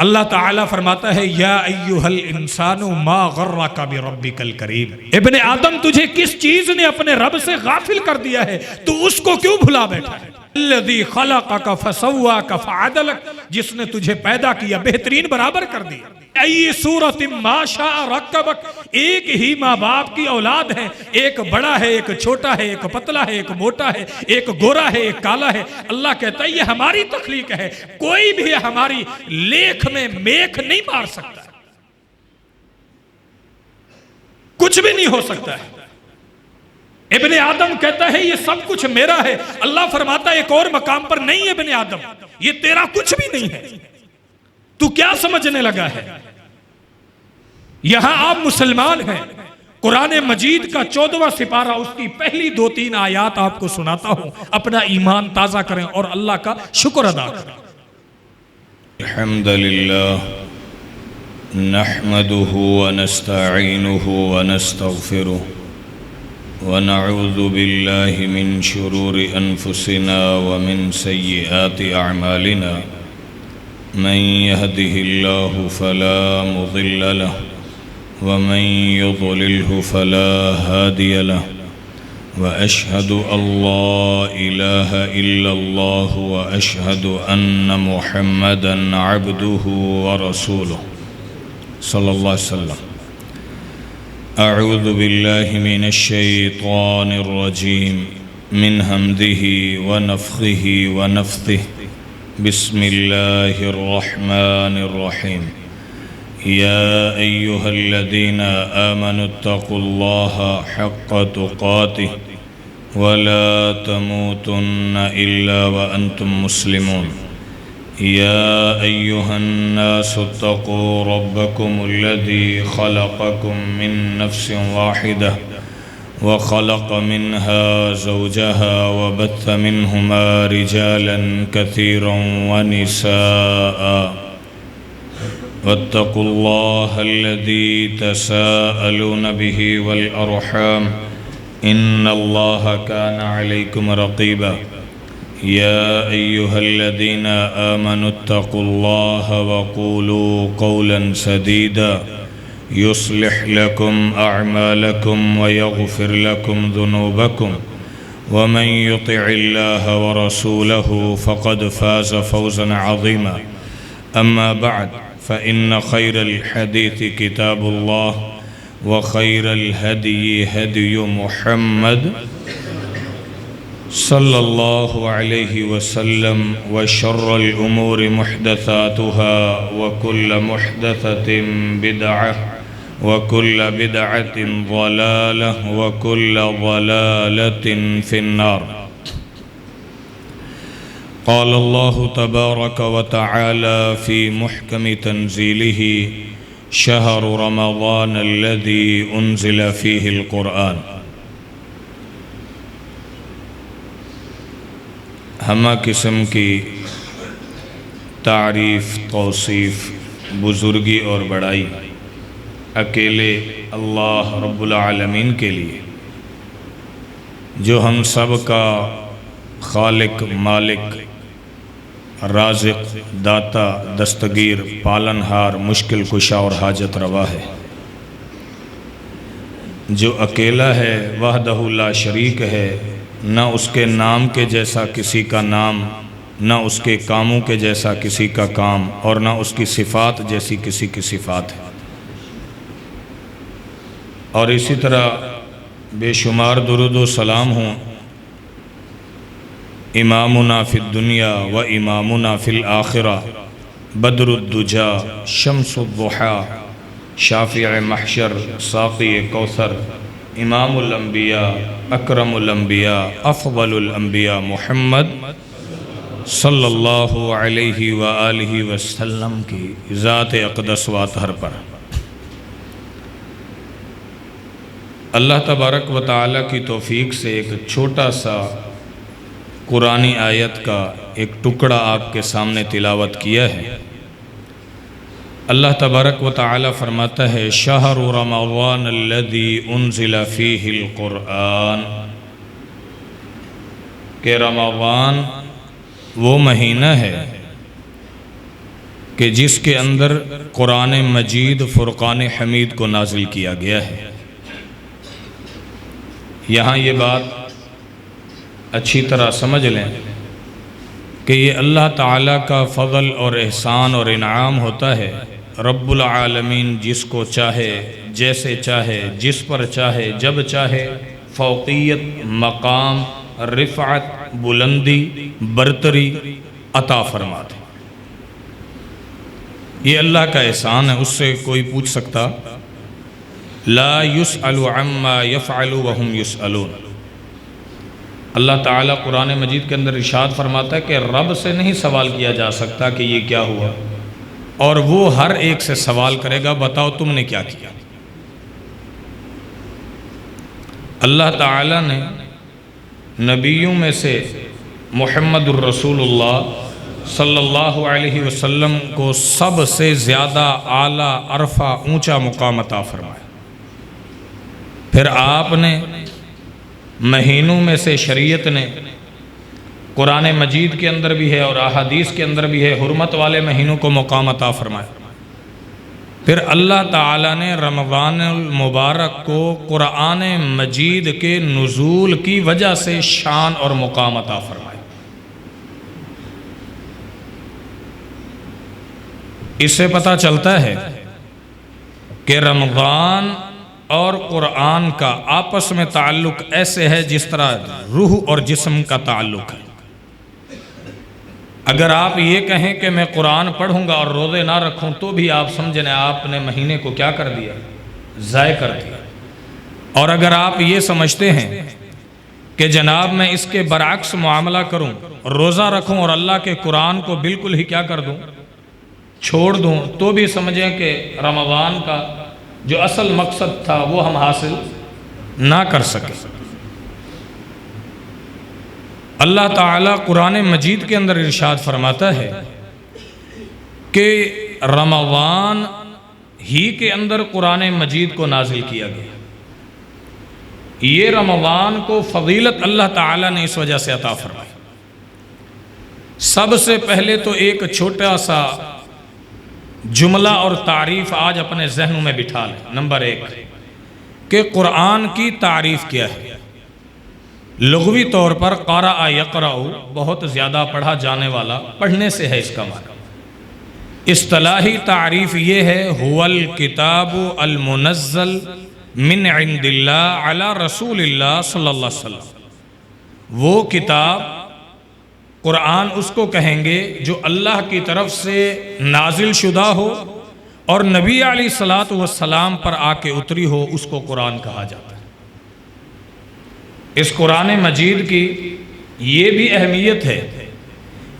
अल्लाह ताला फरमाता है या अय्युहल इंसानु मा गर्रका बिरब्बिकल करीम। इब्ने आदम तुझे किस चीज ने अपने रब से गाफिल कर दिया है, तू उसको क्यों भुला बैठा है। अल्लज़ी खलक़का फसव्वाका फ़अदलक, जिसने तुझे पैदा किया बेहतरीन बराबर कर दिया। अय्यि सूरतिन मा शाअ रक्कबक, एक ही माँ बाप की औलाद है, एक बड़ा है एक छोटा है, एक पतला है एक मोटा है, एक गोरा है एक काला है। अल्लाह कहता है ये हमारी तख्लीक है, कोई भी हमारी लेख में मेख नहीं मार सकता, कुछ भी नहीं हो सकता है। इब्ने आदम कहता है ये सब कुछ मेरा है। अल्लाह फरमाता है एक और मकाम पर, नहीं है इब्ने आदम ये तेरा कुछ भी नहीं है, तू क्या समझने लगा है। यहां आप मुसलमान हैं, कुरान मजीद का 14वां सिपारा उसकी पहली 2-3 आयात आपको सुनाता हूं, अपना ईमान ताजा करें और अल्लाह का शुक्र अदा करें। अल्हम्दुलिल्लाह नहमदुहु व नस्तईनुहु व नस्तगफिरुहु व नऊज़ु बिल्लाहि मिन शुरूरि अनफुसिना व मिन सय्यिआति अअमालिना मन यहदिहिल्लाहु फला मुज़िल्ल लहु व मन युज़लिल्हु फला हादिय लहु व अशहदु अल्ला इलाहा इल्लल्लाह व अशहदु अन्न मुहम्मदन अब्दुहु व रसूलुहु सल्लल्लाहु अलैहि वसल्लम। अऊज़ु बिल्लाहि मिनश शैतानिर रजीम मिन हम्दिही व नफ़्ख़िही व नफ़्थिही बिस्मिल्लाहिर रहमानिर रहीम। या अय्युहल्लज़ीना आमनुत्तक़ुल्लाहा हक़्क़ तुक़ातिही व ला तमूतुन्ना इल्ला व अंतुम मुस्लिमून। या अय्युहन्नासुत्तक़ू रब्बकुमुल्लज़ी ख़लक़कुम मिन नफ़्सिन वाहिदह व ख़लक़ मिन्हा ज़ौजहा व बत्थ मिन्हुमा रिजालन कसीरन व निसाअ वत्तक़ुल्लाहल्लज़ी तसाअलून बिही वल अर्हाम इन्नल्लाहा काना अलैकुम रक़ीबा। या अय्युहल्लज़ीना आमनुत्तक़ुल्लाहा व क़ूलू क़ौलन सदीदा युस्लिह लकुम अअमालकुम व यग़फ़िर लकुम ज़ुनूबकुम व मन युतिइल्लाहा व रसूलहु फ़क़द फ़ाज़ फ़ौज़न अज़ीमा। अम्मा बअद फ़इन्न ख़ैरल हदीथि किताबुल्लाह व ख़ैरल हदयि हदयु मुहम्मद सल्लल्लाहु अलैहि वसल्लम व शर्रल उमूरि मुहदसातुहा व कुल्ल मुहदसतिन बिदअह व कुल्ल बिदअतिन ज़लालह व कुल्ल ज़लालतिन फिन्नार। क़ाल अल्लाहु तबारक व तआला फ़ी मुहकमि तंज़ीलिही शहरु रमज़ान अल्लज़ी उन्ज़िल फ़ीहिल क़ुरआन। हमा किस्म की तारीफ़ तौसीफ़ बुज़ुर्गी और बड़ाई अकेले अल्लाह रब्बुल आलमीन के लिए, जो हम सब का खालिक मालिक राज़िक़ दाता दस्तगीर पालनहार मुश्किल कुशा और हाजत रवा है, जो अकेला है वहदहु ला शरीक है, न उसके नाम के जैसा किसी का नाम, न उसके कामों के जैसा किसी का काम, और न उसकी सिफ़ात जैसी किसी की सिफ़ात है। और इसी तरह बेशुमार दुरूद व सलाम हों इमामुना फ़िद दुनिया व इमामुना फ़िल आखिरा बदरुद्दुजा शम्सुद्दुहा शाफ़िए महशर साक़ी कौसर इमामुल अंबिया अकरमुल अंबिया अफ़ज़लुल अंबिया मुहम्मद सल्लल्लाहु अलैहि व आलिहि वसल्लम की ज़ात अक़दस व अतहर पर अल्लाह तबारक व तआला की तौफ़ीक़ से एक छोटा सा कुरानी आयत का एक टुकड़ा आपके सामने तिलावत किया है। अल्लाह तबारक व तआला फरमाता है शहरु रमज़ान अल्लज़ी उन्ज़िल फ़ीहिल क़ुरआन, के रमज़ान वो महीना है कि जिसके अंदर कुरान मजीद फ़ुरक़ान हमीद को नाजिल किया गया है। यहाँ ये बात अच्छी तरह समझ लें कि ये अल्लाह ताला का फ़ज़ल और एहसान और इनाम होता है। रब्बुल आलमीन जिसको चाहे, जैसे चाहे, जिस पर चाहे, जब चाहे फ़ौक़ियत, मकाम, रिफ़अत, बुलंदी, बरतरी अता फरमाते। ये अल्लाह का एहसान है, उससे कोई पूछ सकता। ला युसअलु अम्मा यफ़अलु वहुम युसअलून। अल्लाह ताला कुरान मजीद के अंदर इरशाद फरमाता है कि रब से नहीं सवाल किया जा सकता कि ये क्या हुआ, और वो हर एक से सवाल करेगा, बताओ तुमने क्या किया। अल्लाह ताला ने नबियों में से मुहम्मदुर रसूलुल्लाह सल्लल्लाहु अलैहि वसल्लम को सबसे ज़्यादा आला, अरफा, ऊंचा मुकाम अता फरमाया। फिर आपने महीनों में से शरीयत ने कुरान मजीद के अंदर भी है और अहादीस के अंदर भी है, हुर्मत वाले महीनों को मुकाम अता फरमाया। फिर अल्लाह ताला ने रमज़ानुल मुबारक को कुरान मजीद के नुज़ूल की वजह से शान और मुकाम अता फरमाया। इससे पता चलता है कि रमज़ान और कुरान का आपस में ताल्लुक़ ऐसे है जिस तरह रूह और जिस्म का ताल्लुक़ है। अगर आप ये कहें कि मैं कुरान पढ़ूंगा और रोज़े ना रखूं तो भी आप समझें आपने महीने को क्या कर दिया, ज़ाय कर दिया। और अगर आप ये समझते हैं कि जनाब मैं इसके बरअक्स मामला करूं, रोज़ा रखूं और अल्लाह के कुरान को बिल्कुल ही क्या कर दूं, छोड़ दूं, तो भी समझें कि रमज़ान का जो असल मकसद था वो हम हासिल ना कर सके। अल्लाह ताला कुरान मजीद के अंदर इरशाद फरमाता है कि रमज़ान ही के अंदर कुरान मजीद को नाजिल किया गया। ये रमज़ान को फजीलत अल्लाह ताला ने इस वजह से अता फरमाई। सबसे पहले तो एक छोटा सा जुमला और तारीफ़ आज अपने जहनों में बिठा लें। नंबर एक कि कुरान की तारीफ़ क्या है। लुग़वी तौर पर क़रा यक़राउ, बहुत ज़्यादा पढ़ा जाने वाला, पढ़ने से है इसका माना। इस्तिलाही तारीफ़ ये है, हुवल किताबु अल मुनज़्ज़ल मिन इंदिल्लाह अला रसूलिल्लाह सल्लल्लाहु अलैहि वसल्लम। वो किताब कुरान उसको कहेंगे जो अल्लाह की तरफ से नाजिल शुदा हो और नबी अलैहिस्सलातु वस्सलाम पर आके उतरी हो, उसको कुरान कहा जाता है। इस कुरान मजीद की ये भी अहमियत है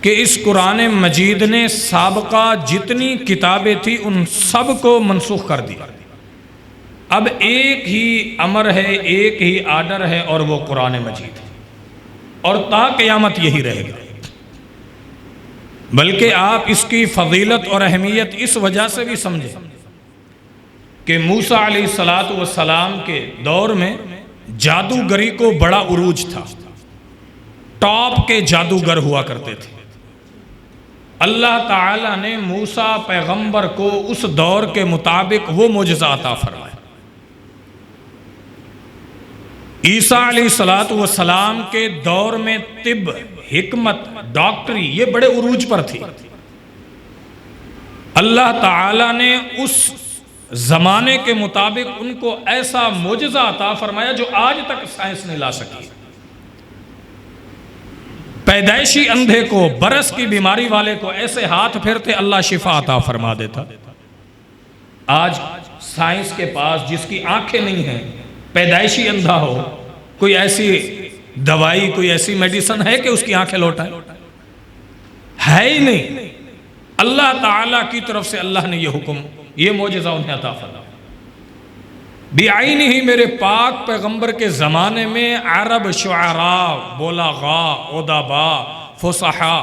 कि इस कुरान मजीद ने साबका जितनी किताबें थी उन सब को मनसूख कर दिया। अब एक ही अमर है, एक ही आर्डर है और वो कुरान मजीद है, और ता क़यामत यही रहेगा। बल्कि आप इसकी फजीलत और अहमियत इस वजह से भी समझें कि मूसा अलैहिस्सलातु वस्सलाम के दौर में जादूगरी को बड़ा उरूज था, टॉप के जादूगर हुआ करते थे। अल्लाह ताला ने मूसा पैगंबर को उस दौर के मुताबिक वो मोजज़ा अता फरमाया। ईसा अलैहिस्सलातु वस्सलाम के दौर में तिब, हिकमत, डॉक्टरी ये बड़े उरूज पर थी। अल्लाह ताला ने उस जमाने के मुताबिक उनको ऐसा मोजज़ा अता फरमाया जो आज तक साइंस नहीं ला सकी। पैदाइशी अंधे को, बरस की बीमारी वाले को ऐसे हाथ फेरते अल्लाह शिफा अता फरमा देता। आज साइंस के पास जिसकी आंखें नहीं हैं, पैदाइशी अंधा हो, कोई ऐसी दवाई, कोई ऐसी मेडिसिन है कि उसकी आंखें लौटाए? है ही नहीं। अल्लाह ताला की तरफ से अल्लाह ने ये हुक्म, ये मोजज़ा उन्हें अता फरमाया। बिआईनी ही मेरे पाक पैगंबर के ज़माने में अरब शुआरा, बोलागा, उदबा, फुसहा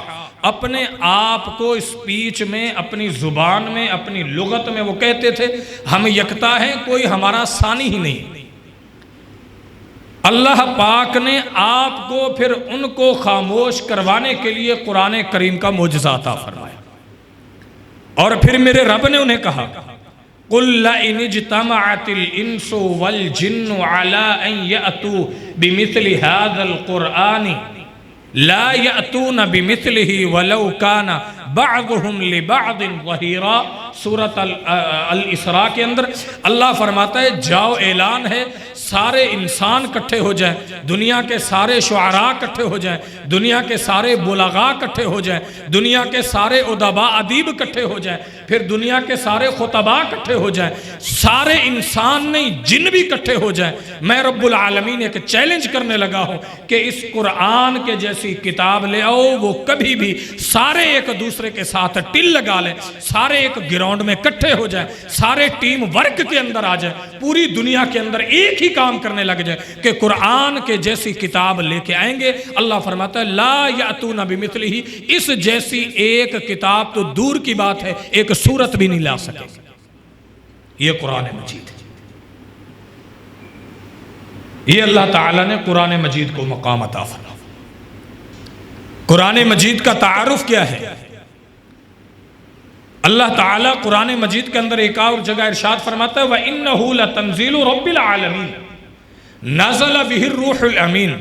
अपने आप को स्पीच में, अपनी ज़ुबान में, अपनी लुगत में वो कहते थे हम यकता हैं, कोई हमारा सानी ही नहीं। अल्लाह पाक ने आपको फिर उनको खामोश करवाने के लिए कुरान करीम का मोजज़ा अता फरमाया। और फिर मेरे रब ने उन्हें कहा, कुल लइन इज्तमअतिल इंसु वल जिन्नु अला अन यअतू बिमिस्लि हाज़ल कुरआनि ला यअतून बिमिस्लिही वलौ काना बअदुहुम लिबअदिन ज़हीरा। सूरत अल इसरा के अंदर अल्लाह फरमाता है, जाओ ऐलान है, सारे इंसान इकट्ठे हो जाएं, दुनिया के सारे शुआरा इकट्ठे हो जाएं, दुनिया के सारे बुलगा इकट्ठे हो जाएं, दुनिया के सारे उदबा अदीब इकट्ठे हो जाएं, फिर दुनिया के सारे खुतबा इकट्ठे हो जाएं, सारे इंसान नहीं जिन भी इकट्ठे हो जाएं। मैं रब्बुल आलमीन एक चैलेंज करने लगा हूं कि इस कुरान के जैसी किताब ले आओ, वो कभी भी सारे एक दूसरे के साथ टिल लगा लें, सारे एक ग्राउंड में इकट्ठे हो जाएं, सारे टीम वर्क के अंदर आ जाएं, पूरी दुनिया के अंदर एक ही काम करने लग जाए कि कुरान के जैसी किताब लेके आएंगे। अल्लाह फरमाता है, ला यातूना बिमिस्लिही, इस जैसी एक किताब तो दूर की बात है, एक सूरत भी नहीं ला सके। ये कुरान मजीद है, ये अल्लाह ताला ने कुरान मजीद को मकाम अता फरमा। कुरान मजीद का तारुफ क्या है? अल्लाह ताला कुरान मजीद के अंदर एक और जगह इरशाद फरमाता है, व इन्नहु लतंजीलु रब्बिल आलमीन नज़ल बिहिर रूहुल अमीन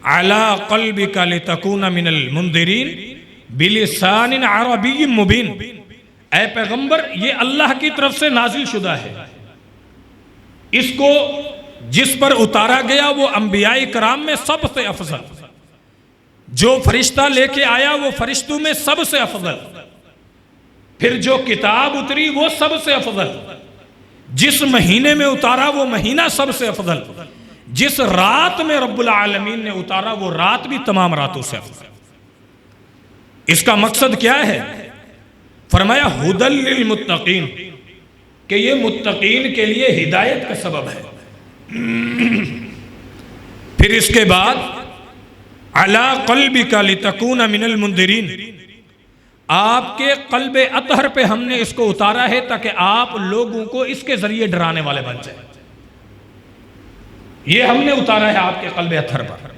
अला क़ल्बिका लितकूना मिनल मुंदिरीन बिलिसानिन अरबिय्यिन मुबीन। ऐ पैगंबर, ये अल्लाह की तरफ से नाजिल शुदा है, इसको जिस पर उतारा गया वो अंबियाए कराम में सबसे अफजल, जो फरिश्ता लेके आया वो फरिश्तों में सबसे अफजल, फिर जो किताब उतरी वो सबसे अफजल, जिस महीने में उतारा वो महीना सबसे अफजल, जिस रात में रब्बुल आलमीन ने उतारा वो रात भी तमाम रातों से अफजल। इसका मकसद क्या है? फरमाया हुदल लिल मुत्तकीन, कि ये मुत्तकीन के लिए हिदायत का सबब है। फिर इसके बाद अला क़ल्बिका लितकूना मिनल मुंदिरीन, आपके क़ल्बे अतहर पे हमने इसको उतारा है ताकि आप लोगों को इसके जरिए डराने वाले बन जाए। ये हमने उतारा है आपके क़ल्बे अतहर पर।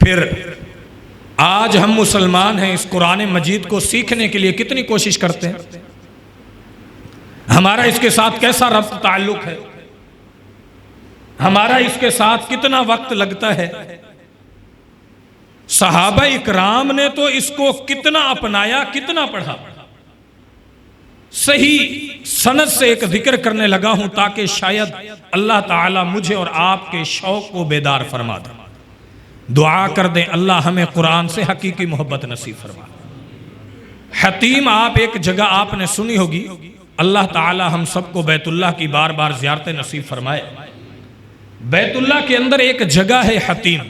फिर आज हम मुसलमान हैं, इस कुरान मजीद को सीखने के लिए कितनी कोशिश करते हैं, हमारा इसके साथ कैसा रब्त ताल्लुक है, हमारा इसके साथ कितना वक्त लगता है। सहाबा इकराम ने तो इसको कितना अपनाया, कितना पढ़ा। सही सनद से एक जिक्र करने लगा हूं ताकि शायद अल्लाह ताला मुझे और आपके शौक को बेदार फरमा दे। दुआ कर दें, अल्लाह हमें कुरान से हकीकी मोहब्बत नसीब फरमा। हतीम, आप एक जगह आपने सुनी होगी, अल्लाह ताला हम सबको बैतुल्लाह की बार बार ज़ियारतें नसीब फरमाए। बैतुल्लाह के अंदर एक जगह है हतीम,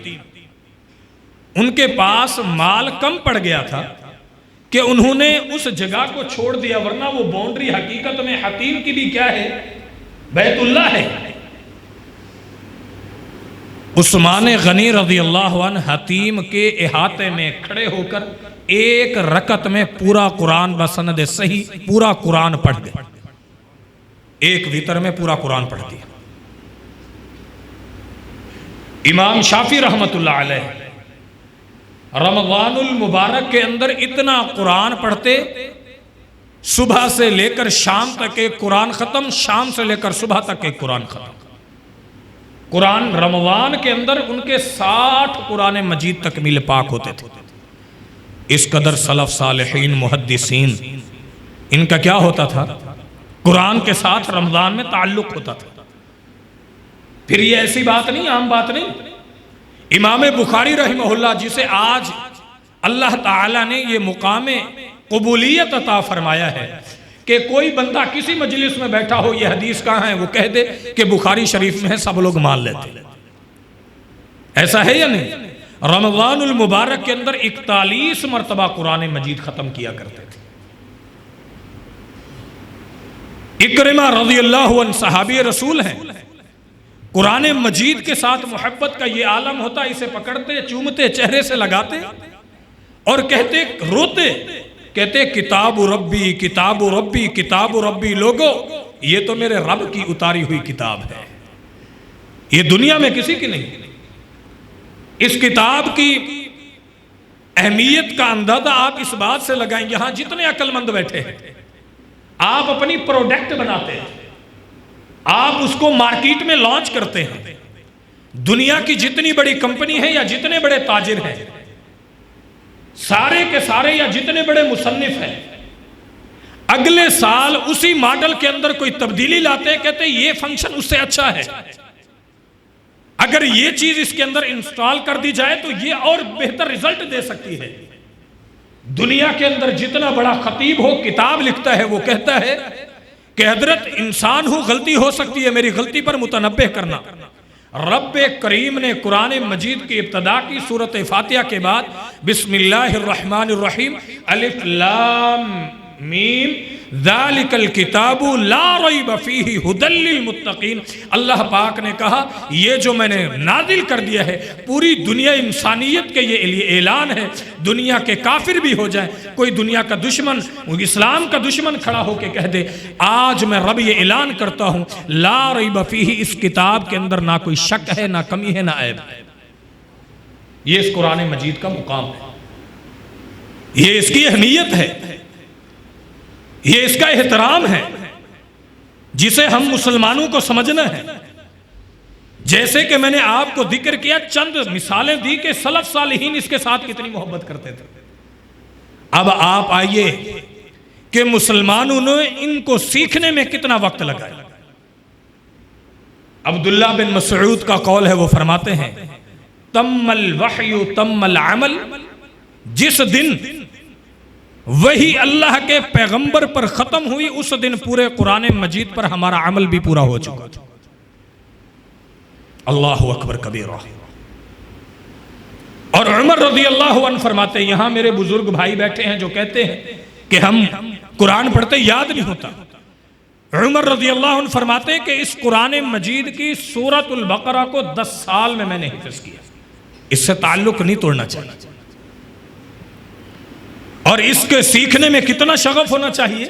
उनके पास माल कम पड़ गया था कि उन्होंने उस जगह को छोड़ दिया, वरना वो बाउंड्री हकीकत में हतीम की भी क्या है, बैतुल्लाह है। उस्मान गनी रज़ी अल्लाह अन्हु हतीम के इहाते में खड़े होकर एक रकत में पूरा कुरान बसनद सही पूरा कुरान पढ़ गए, एक वितर में पूरा कुरान पढ़ दिया। इमाम शाफी रहमतुल्लाह अलैह रमज़ानुल मुबारक के अंदर इतना कुरान पढ़ते, सुबह से लेकर शाम तक एक कुरान खत्म, शाम से लेकर सुबह तक एक कुरान खत्म। कुरान रमज़ान के अंदर उनके 60 कुरान मजीद तकमील पाक होते थे। इस कदर सलफ सालिहीन मुहद्दिसीन इनका क्या होता था, कुरान के साथ रमज़ान में ताल्लुक होता था। फिर ये ऐसी बात नहीं, आम बात नहीं। इमाम बुखारी रहमहुल्लाह, जिसे आज अल्लाह ताला ने ये मुकामे कबूलियत अता फरमाया है कि कोई बंदा किसी मजलिस में बैठा हो, ये हदीस कहाँ है, वो कह दे कि बुखारी शरीफ में है, सब लोग मान लेते। ऐसा है या नहीं? रमज़ानुल मुबारक के अंदर 41 मरतबा कुरान मजीद खत्म किया करते थे। इकरिमा रज़ी अल्लाहु अन्हु सहाबी रसूल हैं, कुरान मजीद के साथ मोहब्बत का ये आलम होता, इसे पकड़ते, चूमते, चेहरे से लगाते और कहते, रोते, कहते किताब रब्बी किताब रब्बी किताब रब्बी, लोगो ये तो मेरे रब की उतारी हुई किताब है, ये दुनिया में किसी की नहीं। इस किताब की अहमियत का अंदाजा आप इस बात से लगाएं, यहां जितने अक्लमंद बैठे हैं आप अपनी प्रोडक्ट बनाते हैं, आप उसको मार्केट में लॉन्च करते हैं। दुनिया की जितनी बड़ी कंपनी है या जितने बड़े ताजिर हैं, सारे के सारे या जितने बड़े मुसन्निफ हैं, अगले साल उसी मॉडल के अंदर कोई तब्दीली लाते हैं, कहते हैं ये फंक्शन उससे अच्छा है, अगर ये चीज इसके अंदर इंस्टॉल कर दी जाए तो ये और बेहतर रिजल्ट दे सकती है। दुनिया के अंदर जितना बड़ा खतीब हो, किताब लिखता है, वो कहता है कि हजरत इंसान हूं, गलती हो सकती है, मेरी गलती पर मुतनब्बे करना। रब करीम ने कुरान मजीद की इब्तदा की सूरत फातिहा के बाद बिस्मिल्लाहिर्रहमानिर्रहीम अलिफ लाम मीम ज़ालिकल किताबु ला रैब फीही हुदल लिल मुत्तकीन। अल्लाह पाक ने कहा ये जो मैंने नाजिल कर दिया है, पूरी दुनिया इंसानियत के लिए ऐलान है। दुनिया के काफिर भी हो जाए, कोई दुनिया का दुश्मन, इस्लाम का दुश्मन खड़ा होकर कह दे, आज मैं रब ये ऐलान करता हूँ ला रैब फीही, इस किताब के अंदर ना कोई शक है, ना कमी है, ना ऐब है। ये इस कुरान मजीद का मुकाम है, ये इसकी अहमियत है, ये इसका एहतराम है, जिसे हम मुसलमानों को समझना है। जैसे कि मैंने आपको जिक्र किया, चंद मिसालें दी कि सलफ सालिहीन इसके साथ कितनी मोहब्बत करते थे। अब आप आइए कि मुसलमानों ने इनको सीखने में कितना वक्त लगाया। अब्दुल्ला बिन मसऊद का कौल है, वो फरमाते हैं तम्मल वहयु तम्मल अमल, जिस दिन वही अल्लाह के पैगंबर पर खत्म हुई, उस दिन पूरे कुरान मजीद पर हमारा अमल भी पूरा हो चुका था। अल्लाहु अकबर कबीरा। और उमर रज़ी अल्लाहु अन्हु फरमाते हैं, यहां मेरे बुजुर्ग भाई बैठे हैं जो कहते हैं कि हम कुरान पढ़ते याद नहीं होता। उमर रज़ी अल्लाहु अन्हु फरमाते हैं कि इस कुरान मजीद की सूरतुल बकरा को 10 साल में मैंने हिफ्ज़ किया। इससे ताल्लुक नहीं तोड़ना चाहिए, और इसके सीखने में कितना शगफ होना चाहिए।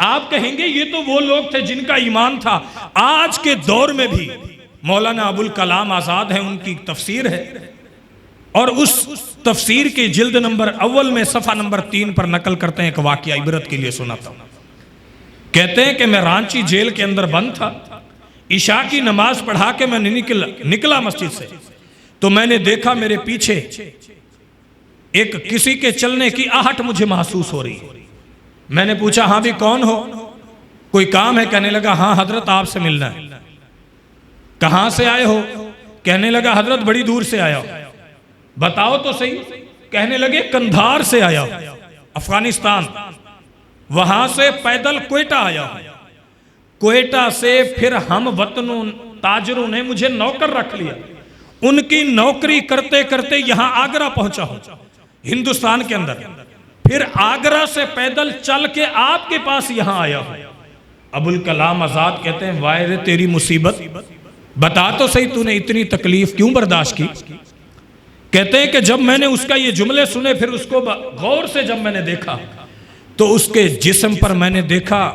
आप कहेंगे ये तो वो लोग थे जिनका ईमान था। आज के दौर में भी मौलाना अबुल कलाम आजाद हैं, उनकी तफसीर है, और उस तफसीर के जिल्द नंबर अव्वल में सफ़ा नंबर 3 पर नकल करते हैं, एक वाक़या इबरत के लिए सुनाता हूं। कहते हैं कि मैं रांची जेल के अंदर बंद था, इशा की नमाज पढ़ा के मैं निकला मस्जिद से, तो मैंने देखा मेरे पीछे एक किसी के चलने की आहट मुझे महसूस हो रही। मैंने पूछा हाँ भी कौन हो, कोई काम है? कहने लगा हाँ हजरत आपसे मिलना है। कहां से आए हो? कहने लगा हजरत बड़ी दूर से आया हो। बताओ तो सही। कहने लगे कंधार से आया हो, अफगानिस्तान, वहां से पैदल क्वेटा आया हो, क्वेटा से फिर हम वतनों ताजरों ने मुझे नौकर रख लिया, उनकी नौकरी करते करते यहां आगरा पहुंचा हूं हिंदुस्तान के अंदर, फिर आगरा से पैदल चल के आपके पास यहां आया हूं। अबुल कलाम आजाद कहते हैं वाह रे तेरी मुसीबत, बता तो सही तूने इतनी तकलीफ क्यों बर्दाश्त की। कहते हैं कि जब मैंने उसका ये जुमले सुने, फिर उसको गौर से जब मैंने देखा, तो उसके जिस्म पर मैंने देखा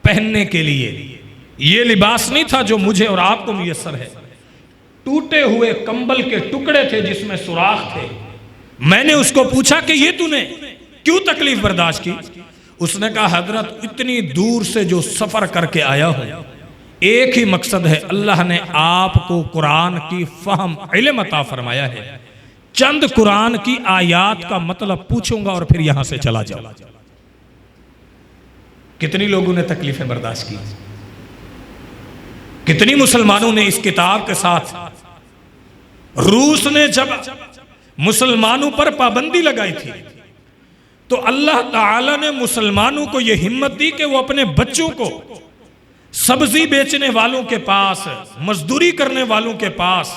पहनने के लिए ये लिबास नहीं था जो मुझे और आपको मुयस्सर है। टूटे हुए कंबल के टुकड़े थे जिसमें सुराख थे। मैंने उसको पूछा कि ये तूने क्यों तकलीफ बर्दाश्त की। उसने कहा हजरत इतनी दूर से जो सफर करके आया हूं, एक ही मकसद है, अल्लाह ने आपको कुरान की फहम इल्म अता फरमाया है, चंद कुरान की आयात का मतलब पूछूंगा और फिर यहां से चला जाऊंगा। कितनी लोगों ने तकलीफें बर्दाश्त की, कितनी मुसलमानों ने इस किताब के साथ। रूस ने जब मुसलमानों पर पाबंदी लगाई थी, तो अल्लाह ताला ने मुसलमानों को यह हिम्मत दी कि वो अपने बच्चों को सब्जी बेचने वालों के पास, मजदूरी करने वालों के पास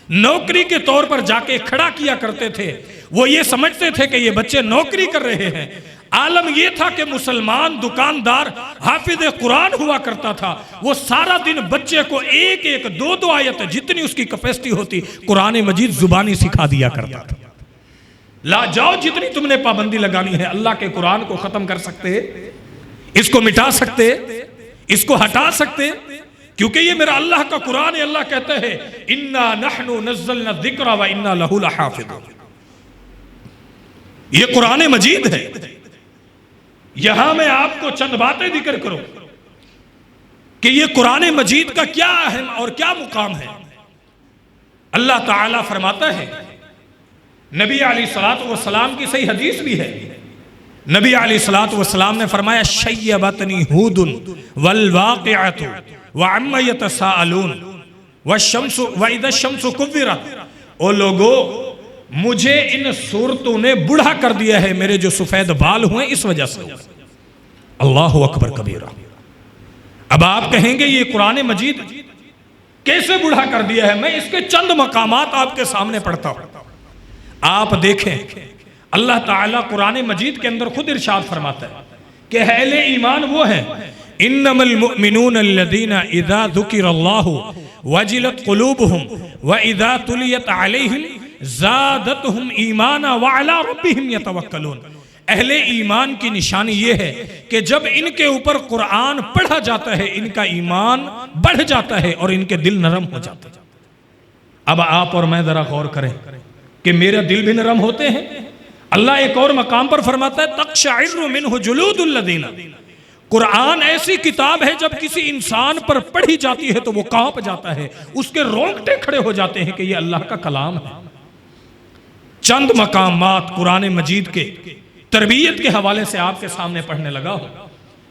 नौकरी के तौर पर जाके खड़ा किया करते थे। वो ये समझते थे कि ये बच्चे नौकरी कर रहे हैं। आलम यह था कि मुसलमान दुकानदार हाफिज कुरान हुआ करता था, वो सारा दिन बच्चे को एक एक दो दो आयत जितनी उसकी कैपेसिटी होती कुरान मजीद जुबानी सिखा दिया करता था। ला जाओ, जितनी तुमने पाबंदी लगानी है, अल्लाह के कुरान को खत्म कर सकते, इसको मिटा सकते, इसको हटा सकते, क्योंकि ये मेरा अल्लाह का कुरान है। अल्लाह कहते हैं इन्ना नहनु नज़्ज़लना ज़िक्रा व इन्ना लहु लहाफ़िज़ून। ये कुरान मजीद है, यहां मैं आपको चंद बातें जिक्र करूं कि ये कुरान मजीद का क्या अहम और क्या मुकाम है। अल्लाह ताला फरमाता है, नबी अलैहिस्सलातु वस्सलाम की सही हदीस भी है, नबी अलैहिस्सलातु वस्सलाम ने फरमाया, शय्यबतनी हुदुन वल वाक़िअतु व अम्मा यतसाअलून वश्शम्सु व इज़ा शम्सु कुव्विरत। ओ लोगो, मुझे इन सूरतों ने बूढ़ा कर दिया है, मेरे जो सफेद बाल हुए इस वजह से। अल्लाहु अकबर कबीरा। अब आप कहेंगे ये कुरान मजीद कैसे बूढ़ा कर दिया है? मैं इसके चंद मकामात आपके सामने पढ़ता हूं। आप देखें, अल्लाह ताला कुरान मजीद के अंदर खुद इरशाद फरमाता है कि अहले ईमान वो हैं, इन्नमल मुमिनून अल्लज़ीना इज़ा ज़ुकिरल्लाहु वजिलत क़ुलूबुहुम व इज़ा तुलियत अलैहिम ज़ादतहुम ईमाना व अला रब्बिहिम यतवक्कलून। अहले ईमान की निशानी ये है कि जब इनके ऊपर कुरान पढ़ा जाता है, इनका ईमान बढ़ जाता है और इनके दिल नरम हो जाते हैं। अब आप और मैं जरा गौर करें कि मेरा दिल भी नरम होते हैं। अल्लाह एक और मकाम पर फरमाता है, तक़शइरु मिन्हु जुलूदुल लज़ीना। कुरान ऐसी किताब है जब किसी इंसान पर पढ़ी जाती है तो वो कांप जाता है, उसके रोंगटे खड़े हो जाते हैं कि ये अल्लाह का कलाम है। चंद मकामात कुरान मजीद के तरबियत के हवाले से आपके सामने पढ़ने लगा हो,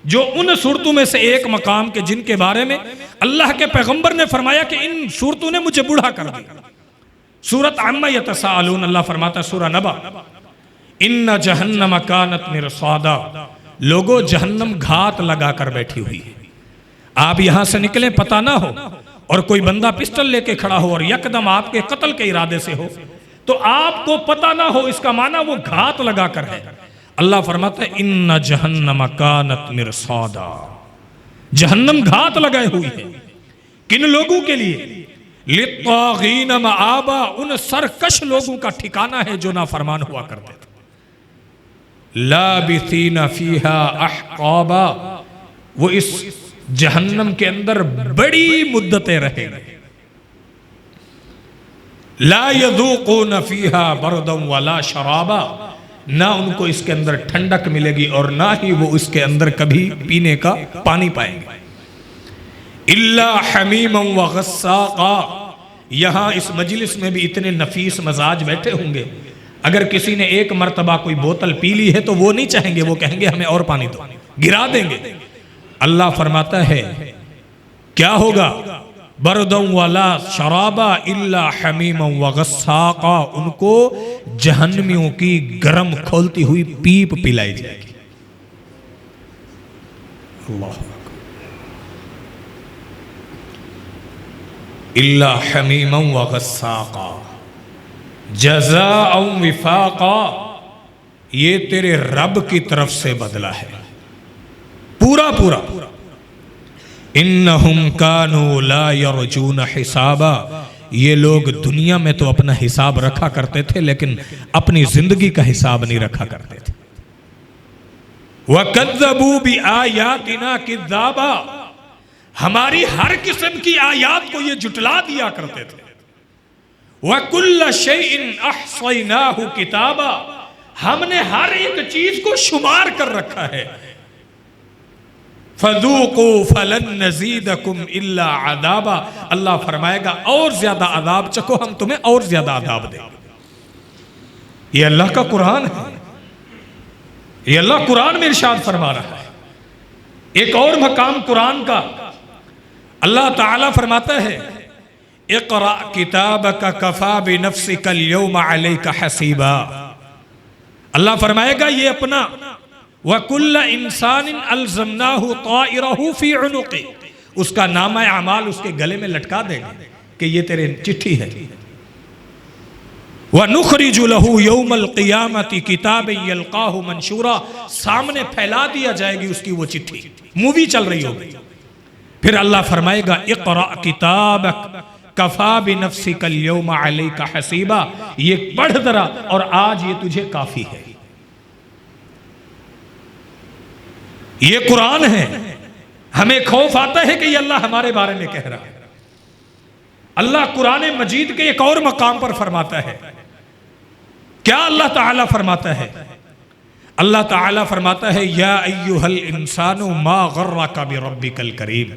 जो उन सूरतों में से एक मकाम के जिनके बारे में अल्लाह के पैगंबर ने फरमाया कि इन सूरतों ने मुझे बूढ़ा कर दिया। सूरत अम्मा यतसाअलून, अल्लाह फरमाता है सूरह नबा, इन्ना जहन्नम कानत मिरसादा। लोगो, जहन्नम घात लगा कर बैठी हुई है। आप यहां से निकले पता ना हो और कोई बंदा पिस्टल लेके खड़ा हो और यकदम आपके कत्ल के इरादे से हो तो आपको पता ना हो, इसका माना वो घात लगा कर है। अल्लाह फरमाता है, इन्ना जहन्नम कानत मिरसादा। जहन्नम घात लगाए हुई है किन लोगों के लिए? लित्तागीन मआबा, उन सरकश लोगों का ठिकाना है जो नाफरमान हुआ करते थे। लाबिसीना फीहा अहक़ाबा, वो इस जहन्नम के अंदर बड़ी मुद्दतें रहेंगे। ला यज़ूक़ून फीहा बरदन वला शराबा, ना उनको इसके अंदर ठंडक मिलेगी और ना ही वो इसके अंदर कभी पीने का पानी पाएंगे। इल्ला हमीमन व गस्साक़ा, यहाँ इस मजलिस में भी इतने नफीस मजाज बैठे होंगे, अगर किसी ने एक मर्तबा कोई बोतल पी ली है तो वो नहीं चाहेंगे, वो कहेंगे हमें और पानी दो, गिरा देंगे। अल्लाह फरमाता है क्या होगा? बरदन वाला शराबा इल्ला हमीमन व गस्साक़ा, उनको जहन्नमियों की गर्म खोलती हुई पीप पिलाई जाएगी। अल्लाह, इल्ला हमीमन व गस्साक़ा जज़ाअन विफ़ाक़ा, ये तेरे रब की तरफ से बदला है पूरा पूरा। इन्नहुम कानू ला यरजून हिसाबा, ये लोग दुनिया में तो अपना हिसाब रखा करते थे लेकिन अपनी जिंदगी का हिसाब नहीं रखा करते थे। वकज़्ज़बू बिआयातिना किज़्ज़ाबा, हमारी हर किस्म की आयात को ये जुटला दिया करते थे। वकुल्ल शैइन अहसैनाहु किताबा, हमने हर एक चीज को शुमार कर रखा है। फज़ूक़ू फलन नज़ीदकुम इल्ला अज़ाबा, अल्लाह फरमाएगा और ज्यादा अज़ाब चखो, हम तुम्हें और ज्यादा अज़ाब देंगे। ये अल्लाह का कुरान है, ये अल्लाह कुरान में इरशाद फरमा रहा है। एक और मकाम कुरान का अल्लाह ताला फरमाता है, इक़रा किताबका कफ़ा बिनफ़्सिकल यौमा अलैका हसीबा। अल्लाह फरमाएगा ये अपना वकुल्ल इंसानिन अलज़मनाहु ताइरहु फ़ी उनुक़ि, उसका नामा अमाल उसके गले में लटका देंगे कि ये तेरे चिट्ठी है। वनुख़रिजु लहू यौमल क़ियामति किताबन यल्क़ाहु मंशूरा, सामने फैला दिया जाएगी उसकी वो चिट्ठी, मूवी चल रही होगी। फिर अल्लाह फरमाएगा इक़रा किताबक कफ़ा बिनफ़्सिकल यौमा अलैका हसीबा, ये पढ़ जरा और आज ये तुझे काफी है। ये कुरान है, हमें खौफ आता है कि ये अल्लाह हमारे बारे में कह रहा है। अल्लाह कुरान मजीद के एक और मकाम पर फरमाता है, क्या अल्लाह ताला फरमाता है, अल्लाह ताला फरमाता है या अय्युहल इंसानु मा गर्रका बिरब्बिकल करीम।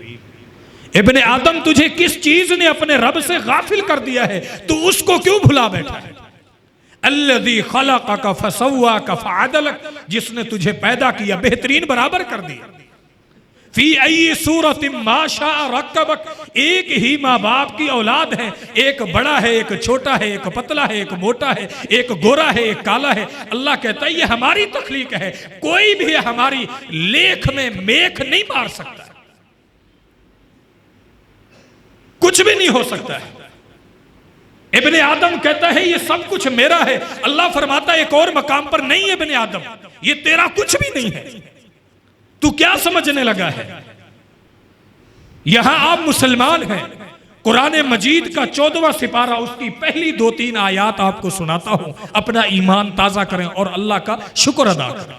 इब्ने आदम तुझे किस चीज ने अपने रब से गाफिल कर दिया है, तू उसको क्यों भुला बैठा है। अल्लज़ी खलक़का फसव्वाका फ़अदलक, जिसने तुझे पैदा किया बेहतरीन बराबर कर दिया। फी अय्यि सूरतिन मा शाअ रक्कबक, एक ही माँ बाप की औलाद है, एक बड़ा है एक छोटा है, एक पतला है एक मोटा है, एक गोरा है एक काला है। अल्लाह कहता है ये हमारी तख्लीक है, कोई भी हमारी लेख में मेख नहीं मार सकता, कुछ भी नहीं हो सकता है। इब्ने आदम कहता है ये सब कुछ मेरा है। अल्लाह फरमाता है एक और मकाम पर, नहीं है इब्ने आदम, ये तेरा कुछ भी नहीं है, तू क्या समझने लगा है। यहां आप मुसलमान हैं, कुरान मजीद का 14वां सिपारा, उसकी पहली 2-3 आयात आपको सुनाता हूं, अपना ईमान ताजा करें और अल्लाह का शुक्र अदा करें।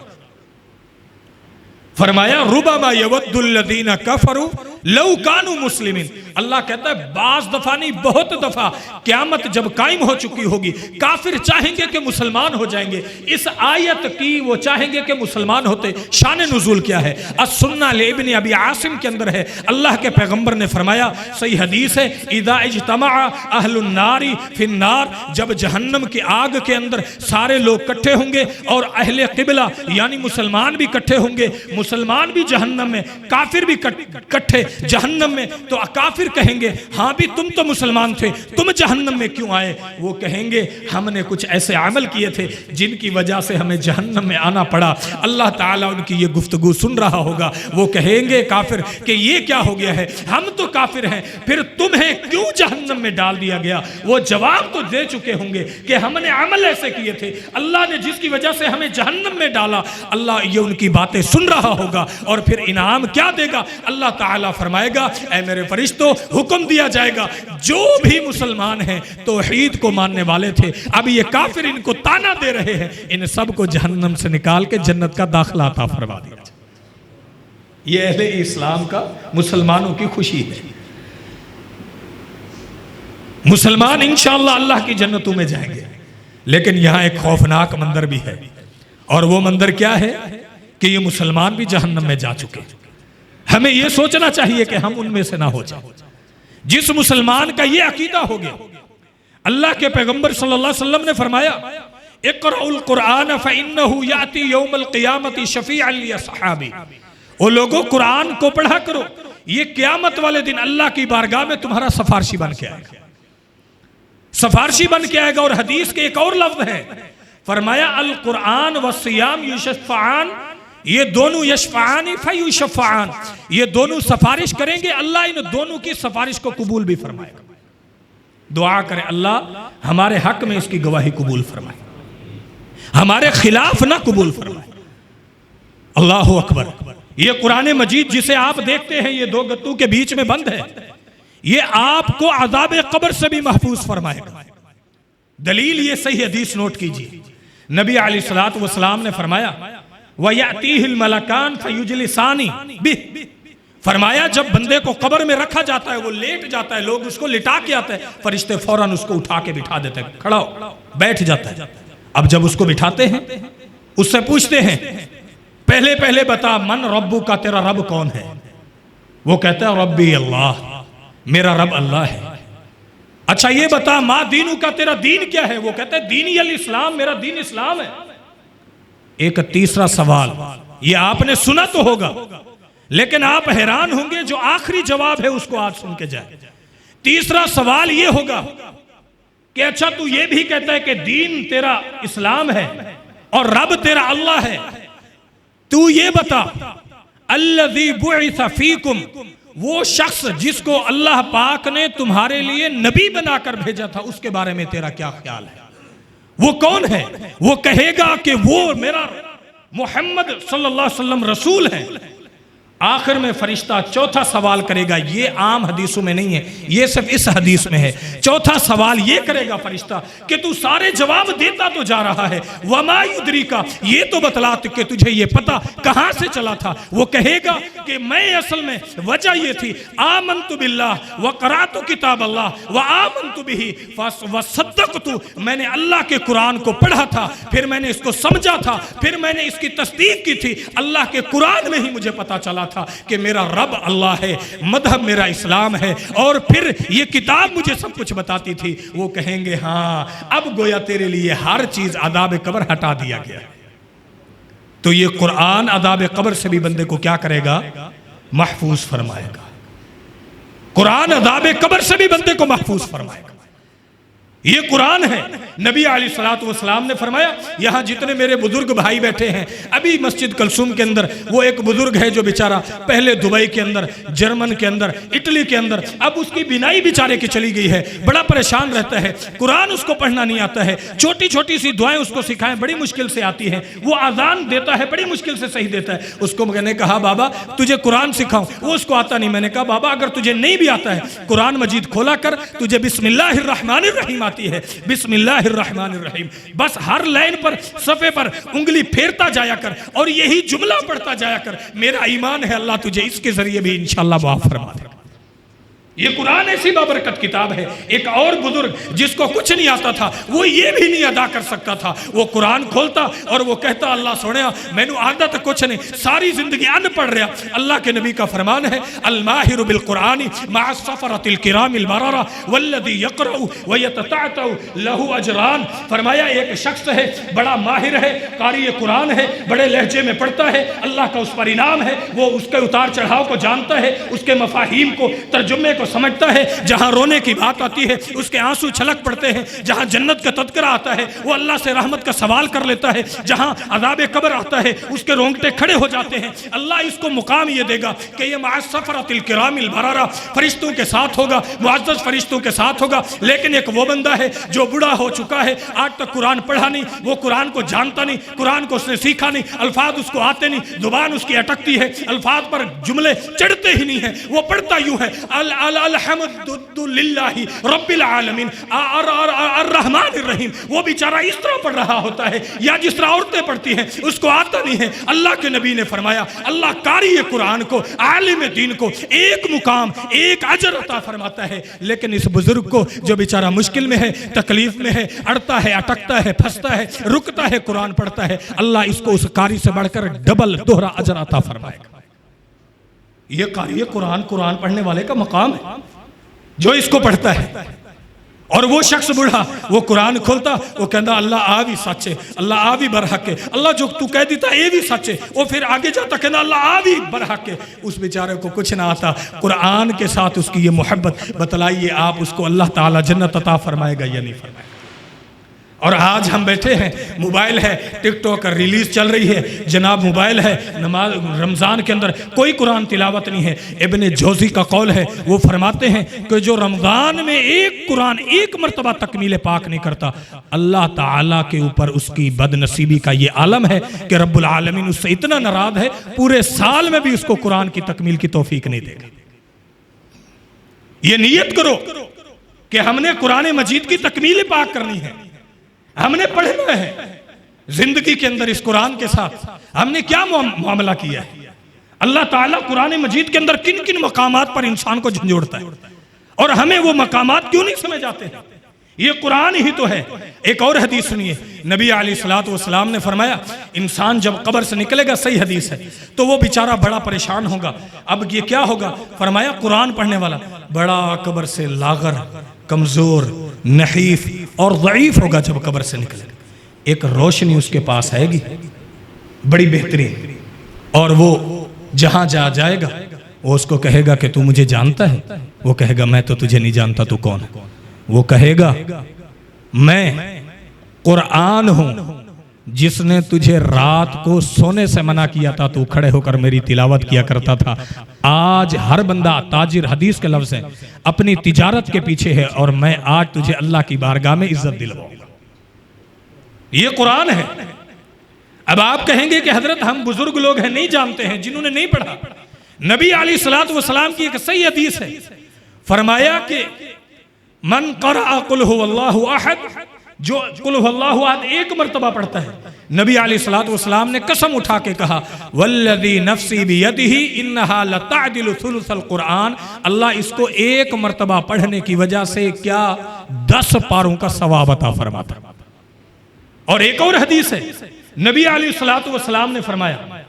फरमाया रुबमा यवद्दुल्लज़ीना कफरू लौ कानू मुस्लिमीन। अल्लाह कहता है बाज दफा नहीं, बहुत दफा क़यामत जब कायम हो चुकी होगी, काफिर चाहेंगे कि मुसलमान हो जाएंगे। इस आयत की वो चाहेंगे कि मुसलमान होते। शान नुज़ूल क्या है, अस्सुन्ना ले इब्न अबी आसिम के अंदर है, अल्लाह के पैगंबर ने फरमाया, सही हदीस है, इदा इज्तमा अहलुन नारी फिन नार, जब जहन्नम की आग के अंदर सारे लोग इकट्ठे होंगे और अहले क़िबला यानी मुसलमान भी इकट्ठे होंगे, मुसलमान भी जहन्नम में, काफिर भी इकट्ठे जहन्नम में, तो काफिर कहेंगे हाँ भी तुम तो मुसलमान थे, तुम जहन्नम में क्यों आए। वो कहेंगे हमने कुछ ऐसे अमल किए थे जिनकी वजह से हमें जहन्नम में आना पड़ा। अल्लाह ताला उनकी ये गुफ्तगू सुन रहा होगा। वो कहेंगे काफिर कि ये क्या हो गया है, हम तो काफिर हैं, फिर तुम्हें क्यों जहन्नम में डाल दिया गया। वो जवाब तो दे चुके होंगे कि हमने अमल ऐसे किए थे, अल्लाह ने जिसकी वजह से हमें जहन्नम में डाला। अल्लाह ये उनकी बातें सुन रहा होगा और फिर इनाम क्या देगा। अल्लाह ताला फरमाएगा ऐ मेरे फरिश्तों, हुक्म दिया जाएगा जो भी मुसलमान हैं तौहीद को मानने वाले थे, अब ये काफिर इनको ताना दे रहे हैं, इन सब को जहन्नम से निकाल के जन्नत का दाखिला अता फरमा दिया। ये अहले इस्लाम का मुसलमानों की खुशी है। मुसलमान इंशाअल्लाह अल्लाह की जन्नतों में जाएंगे। लेकिन यहां एक खौफनाक मंजर भी है, और वो मंजर क्या है कि ये मुसलमान भी जहन्नम में जा चुके। हमें ये सोचना चाहिए कि हम उनमें से ना हो जाए। जिस मुसलमान का ये अकीदा हो गया, अल्लाह के पैगंबर सल्लल्लाहु अलैहि वसल्लम ने फरमाया इक़राउल कुरान फ़इन्नहु याती यौमल क़ियामति शफ़ीअन लिअस्हाबी, ओ लोगों कुरान को पढ़ा करो, ये क़यामत वाले दिन अल्लाह की बारगाह में तुम्हारा सफारशी बन के आएगा, सफारशी बन के आएगा। और हदीस के एक और लफ्ज़ है, फरमाया अल कुरान व सियाम युशफ़ान, ये दोनों यशफ़ानी फ़युशफ़ान, ये दोनों सफारिश करेंगे, अल्लाह इन दोनों की सफारिश को कबूल भी फरमाएगा। दुआ करें अल्लाह हमारे हक में इसकी गवाही कबूल फरमाए, हमारे खिलाफ ना कबूल फरमाए। अल्लाहु अकबर। ये कुरान मजीद जिसे आप देखते हैं ये दो गत्तों के बीच में बंद है, ये आपको अज़ाब कब्र से भी महफूज फरमाएगा। दलील ये सही हदीस नोट कीजिए, नबी अलैहिस्सलातु वस्सलाम ने फरमाया वयातीहिल मलकान फयुजलिसानी बिह, फरमाया जब बंदे को कब्र में रखा जाता है, वो लेट जाता है, लोग उसको लिटा के आते हैं, फरिश्ते फौरन उसको उठा के बिठा देते हैं, खड़ा हो, बैठ जाता है। अब जब उसको बिठाते हैं उससे पूछते हैं पहले पहले बता मन रब्बू का, तेरा रब कौन है। वो कहता है रब्बी अल्लाह, मेरा रब अल्लाह है। अच्छा ये बता मा दीनू का, तेरा दीन क्या है। वो कहता है दीनी अल इस्लाम, मेरा दीन इस्लाम है। एक तीसरा सवाल, ये आपने सुना तो होगा लेकिन आप हैरान होंगे, जो आखिरी जवाब है उसको आज सुन के जाए। तीसरा सवाल ये होगा कि अच्छा तू ये भी कहता है कि दीन तेरा इस्लाम है और रब तेरा अल्लाह है, तू ये बता अल्लज़ी बुइसा फीकुम, वो शख्स जिसको अल्लाह पाक ने तुम्हारे लिए नबी बनाकर भेजा था, उसके बारे में तेरा क्या ख्याल है, वो कौन है। वो कहेगा कि वो मेरा मोहम्मद सल्लल्लाहु अलैहि वसल्लम रसूल है आखिर में फरिश्ता चौथा सवाल करेगा, ये आम हदीसों में नहीं है, ये सिर्फ इस हदीस में है। चौथा सवाल ये करेगा फरिश्ता कि तू सारे जवाब देता तो जा रहा है, वमा युद्री का, ये तो बतला कि तुझे ये पता कहां से चला था। वो कहेगा कि मैं असल में वजह ये थी, आमन्तु बिल्लाह व क़राअतु किताब अल्लाह व आमन्तु बिही व सद्दक़तु, मैंने अल्लाह के कुरान को पढ़ा था, फिर मैंने इसको समझा था, फिर मैंने इसकी तस्दीक की थी। अल्लाह के कुरान में ही मुझे पता चला था कि मेरा रब अल्लाह है, मजहब मेरा इस्लाम है, और फिर ये किताब मुझे सब कुछ बताती थी। वो कहेंगे हाँ, अब गोया तेरे लिए हर चीज अदाब कब्र हटा दिया गया। तो ये कुरान अदाब कब्र से भी बंदे को क्या करेगा, महफूज फरमाएगा। कुरान अदाब कब्र से भी बंदे को महफूज फरमाएगा। ये कुरान है। नबी अलैहिस्सलातु वस्सलाम ने फरमाया, यहाँ जितने मेरे बुजुर्ग भाई बैठे हैं, अभी मस्जिद कलसूम के अंदर वो एक बुजुर्ग है जो बेचारा पहले दुबई के अंदर, जर्मन के अंदर, इटली के अंदर, अब उसकी बिनाई बेचारे की चली गई है, बड़ा परेशान रहता है, कुरान उसको पढ़ना नहीं आता है, छोटी छोटी सी दुआएं उसको सिखाएं बड़ी मुश्किल से आती हैं, वो आजान देता है बड़ी मुश्किल से सही देता है। उसको मैंने कहा बाबा तुझे कुरान सिखाऊं, वो उसको आता नहीं। मैंने कहा बाबा अगर तुझे नहीं भी आता है, कुरान मजीद खोला कर, तुझे बिस्मिल्लाहिर रहमानिर रहीम आती है, बिस्मिल्लाहिर रहमानिर रहीम, बस हर लाइन पर सफ़े पर उंगली फेरता जाया कर और यही जुमला पढ़ता जाया कर। मेरा ईमान है अल्लाह तुझे इसके जरिए भी इंशाअल्लाह माफ फरमा देगा। ये कुरान ऐसी बाबरकत किताब है। एक और बुजुर्ग जिसको कुछ नहीं आता था, वो ये भी नहीं अदा कर सकता था, वो कुरान खोलता और वो कहता अल्लाह सोनिया मैनू आदत कुछ नहीं, सारी जिंदगी अनपढ़ रहा। अल्लाह के नबी का फरमान है, अल माहिरु बिल कुरानी मअ सफरतिल किरामिल बरारा वल्लज़ी यक़रउ व यततअतउ लहू अजरान। फरमाया एक शख्स है बड़ा माहिर है, कारी कुरान है, बड़े लहजे में पढ़ता है, अल्लाह का उस पर इनाम है, वो उसके उतार चढ़ाव को जानता है, उसके मफाहीम को, तर्जुमे को समझता है। जहां रोने की बात आती है उसके आंसू छलक पड़ते हैं, जहां जन्नत का तज़किरा आता है वो अल्लाह से रहमत का सवाल कर लेता है, जहां अज़ाब कब्र आता है उसके रोंगटे खड़े हो जाते हैं। अल्लाह इसको मुकाम ये देगा कि ये मअ सफ़रतिल किरामिल बरारा, फरिश्तों के साथ होगा, मुअज़्ज़ज़ फरिश्तों के साथ होगा। लेकिन एक वो बंदा है जो बूढ़ा हो चुका है, आज तक कुरान पढ़ा नहीं, वो कुरान को जानता नहीं, कुरान को उसने सीखा नहीं, अल्फाज उसको आते नहीं, जुबान उसकी अटकती है, अल्फाज पर जुमले चढ़ते ही नहीं है, वो पढ़ता यूं है अल्हम्दुलिल्लाहि रब्बिल आलमीन अर्रहमानिर रहीम। वो बेचारा इस तरह पढ़ रहा होता है या जिस तरह औरतें पढ़ती हैं, उसको आता नहीं है। अल्लाह के नबी ने फरमाया, अल्लाह कारी कुरान को, आलिम दीन को एक मुकाम, एक अजर अता फरमाता है। लेकिन इस बुजुर्ग को जो बेचारा मुश्किल में है, तकलीफ में है, अड़ता है, अटकता है, फंसता है, रुकता है, कुरान पढ़ता है, अल्लाह इसको उस कारी से बढ़कर डबल दोहरा अजर अता फरमाएगा। ये कारी कुरान, कुरान पढ़ने वाले का मकाम है जो इसको पढ़ता है। और वो शख्स बूढ़ा वो कुरान खोलता, वो कहता अल्लाह आ भी सच है, अल्लाह आ भी बरहक है, अल्लाह जो तू कह देता ये भी सच है। वो फिर आगे जाता कहता अल्लाह आ भी बरहक है। उस बेचारे को कुछ ना आता, कुरान के साथ उसकी ये मोहब्बत, बतलाइए आप उसको अल्लाह ताला जन्नत अता फरमाएगा या नहीं फरमाएगा। और आज हम बैठे हैं, मोबाइल है, टिकटॉक रिलीज चल रही है, जनाब मोबाइल है, नमाज रमज़ान के अंदर कोई कुरान तिलावत नहीं है। इब्ने जौज़ी का कौल है, वो फरमाते हैं कि जो रमज़ान में एक कुरान एक मरतबा तकमील पाक नहीं करता, अल्लाह ताला के ऊपर उसकी बदनसीबी का ये आलम है कि रब्बुल आलमीन उससे इतना नाराज है, पूरे साल में भी उसको कुरान की तकमील की तौफीक नहीं देगा। ये नियत करो कि हमने कुरान मजीद की तकमील पाक करनी है, हमने पढ़ना है। जिंदगी के अंदर इस कुरान के साथ हमने क्या मामला किया है। अल्लाह ताला कुरान मजीद के अंदर किन किन मकामात पर इंसान को झंझोड़ता है और हमें वो मकामात क्यों नहीं समझ आते हैं। ये कुरान ही तो है। एक और हदीस सुनिए, नबी अलैहिस्सलातु वस्सलाम ने फरमाया, इंसान जब कब्र से निकलेगा, सही हदीस है, तो वो बेचारा बड़ा परेशान होगा। अब ये क्या होगा, फरमाया कुरान पढ़ने वाला बड़ा कब्र से लागर, कमजोर, नहीफ और ज़ईफ होगा। जब कब्र से निकलेगा एक रोशनी उसके पास आएगी बड़ी बेहतरीन, और वो जहां जा जाएगा वो उसको कहेगा कि तू मुझे जानता है। वो कहेगा मैं तो तुझे नहीं जानता, तू कौन है। वो कहेगा मैं कुरान हूं जिसने तुझे रात को सोने से मना किया था, तू खड़े होकर मेरी तिलावत किया करता था। आज हर बंदा ताजिर, हदीस के लफ्ज़ है, अपनी तिजारत के पीछे है, और मैं आज तुझे अल्लाह की बारगाह में इज्जत दिलवाऊंगा। ये कुरान है। अब आप कहेंगे कि हजरत हम बुजुर्ग लोग हैं, नहीं जानते हैं, जिन्होंने नहीं पढ़ा। नबी अलैहिस्सलातु वस्सलाम की एक सही हदीस है, फरमाया कि मन क़रअ कुल हुवल्लाहु अहद, जो कुल हुवल्लाहु अहद एक मर्तबा पढ़ता है, नबी अलैहिस्सलातु वस्सलाम ने कसम उठा के कहा वल्लज़ी नफ्सी बियदिही इन्नहा लतअदिलु सुलुसल कुरान, अल्लाह इसको एक मर्तबा पढ़ने की वजह से क्या 10 पारों का सवाब अता फरमाता। और एक और हदीस है, नबी अलैहिस्सलातु वस्सलाम ने फरमाया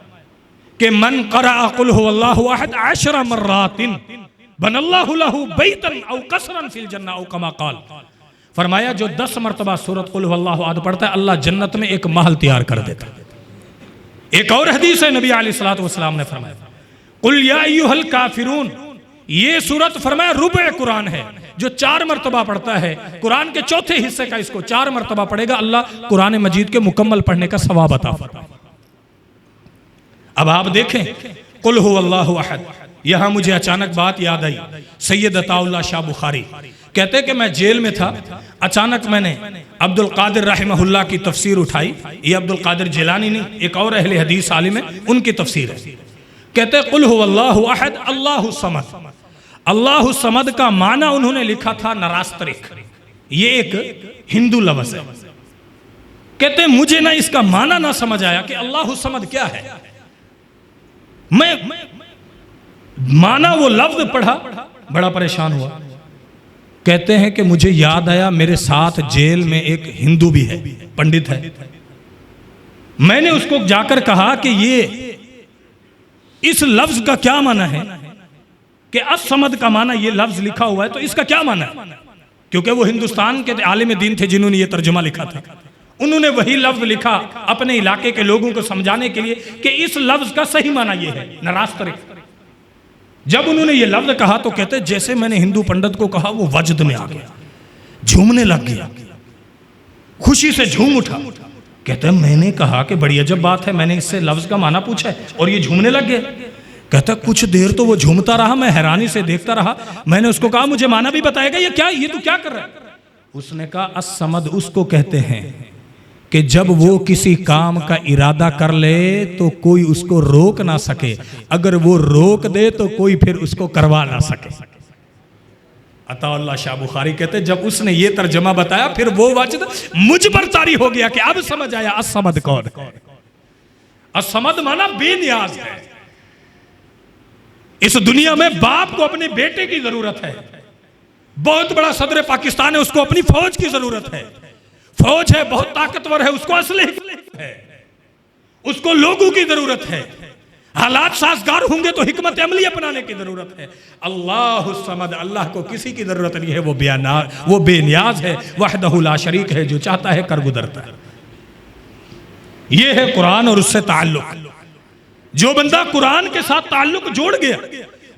कि मन क़रअ कुल हुवल्लाहु अहद 10 मर्रातिन बनल्लाहु लहू बैतन औ कसरन फिल जन्नह औ कमा क़ाल, फरमाया जो 10 मर्तबा सूरत कुल हुवल्लाहु अहद पढ़ता है अल्लाह जन्नत में एक महल तैयार कर देता है। एक और हदीस है, नबी अलैहिस्सलातु वस्सलाम ने फरमाया कुल या अय्युहल काफिरून, ये सूरत फरमाया रुबे कुरान है, जो 4 मर्तबा पढ़ता है कुरान के चौथे हिस्से का इसको 4 मर्तबा पढ़ेगा अल्लाह कुरान मजीद के मुकम्मल पढ़ने का सवाब अता फरमाएगा। अब आप देखें कुल हुवल्लाहु अहद, यहां मुझे अचानक बात याद आई। सैयद अताउल्लाह शाह बुखारी कहते कि मैं जेल में था, अचानक मैंने अब्दुल कादिर रहमहुल्लाह की तफसीर उठाई, ये अब्दुल कादिर जिलानी नहीं, एक और अहले हदीस आलिम है, उनकी तफसीर है। कहते कुल हुवल्लाहु अहद अल्लाहु समद, अल्लाहु समद का माना उन्होंने लिखा था नरास्तरिक, ये एक हिंदू लफ्ज़ है। कहते मुझे ना इसका माना ना समझ आया कि अल्लाहु समद क्या है। मैं माना वो लफ्ज पढ़ा, बड़ा परेशान हुआ। कहते हैं कि मुझे याद आया मेरे साथ जेल में एक हिंदू भी है, पंडित है। मैंने उसको जाकर कहा कि ये इस लफ्ज का क्या माना है, कि असमद का माना ये लफ्ज लिखा हुआ है, तो इसका क्या माना है? क्योंकि वो हिंदुस्तान के आलिम दीन थे जिन्होंने ये तर्जुमा लिखा था, उन्होंने वही लफ्ज लिखा अपने इलाके के लोगों को समझाने के लिए कि इस लफ्ज का सही माना ये है नरास्तरिक। जब उन्होंने ये लफ्ज कहा तो कहते जैसे मैंने हिंदू पंडित को कहा वो वजद में आ गया, झूमने लग गया, खुशी से झूम उठा। कहते मैंने कहा कि बड़ी अजब बात है, मैंने इससे लफ्ज का माना पूछा है और ये झूमने लग गया। कहता कुछ देर तो वो झूमता रहा, मैं हैरानी से देखता रहा। मैंने उसको कहा मुझे माना भी बताएगा, ये क्या, ये तो क्या कर रहा है? उसने कहा असमद उसको कहते हैं कि जब वो किसी काम का इरादा कर ले तो कोई उसको रोक ना सके, अगर वो रोक दे तो कोई फिर उसको करवा ना सके। अताउल्लाह शाह बुखारी कहते जब उसने ये तर्जमा बताया फिर वो वजद मुझ पर तारी हो गया कि अब समझ आया असमद कौन। असमद माना बेनियाज है। इस दुनिया में बाप को अपने बेटे की जरूरत है। बहुत बड़ा सदर पाकिस्तान है, उसको अपनी फौज की जरूरत है। फौज है, बहुत ताकतवर है, उसको असलहे है, उसको लोगों की जरूरत है। हालात साजगार होंगे तो हिकमत अमली अपनाने की जरूरत है। अल्लाह समद, अल्लाह को किसी की जरूरत नहीं है, वो बेनियाज है, वहदहु ला शरीक है, जो चाहता है कर गुजरता है। ये है कुरान और उससे ताल्लुक। जो बंदा कुरान के साथ ताल्लुक जोड़ गया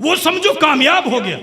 वो समझो कामयाब हो गया।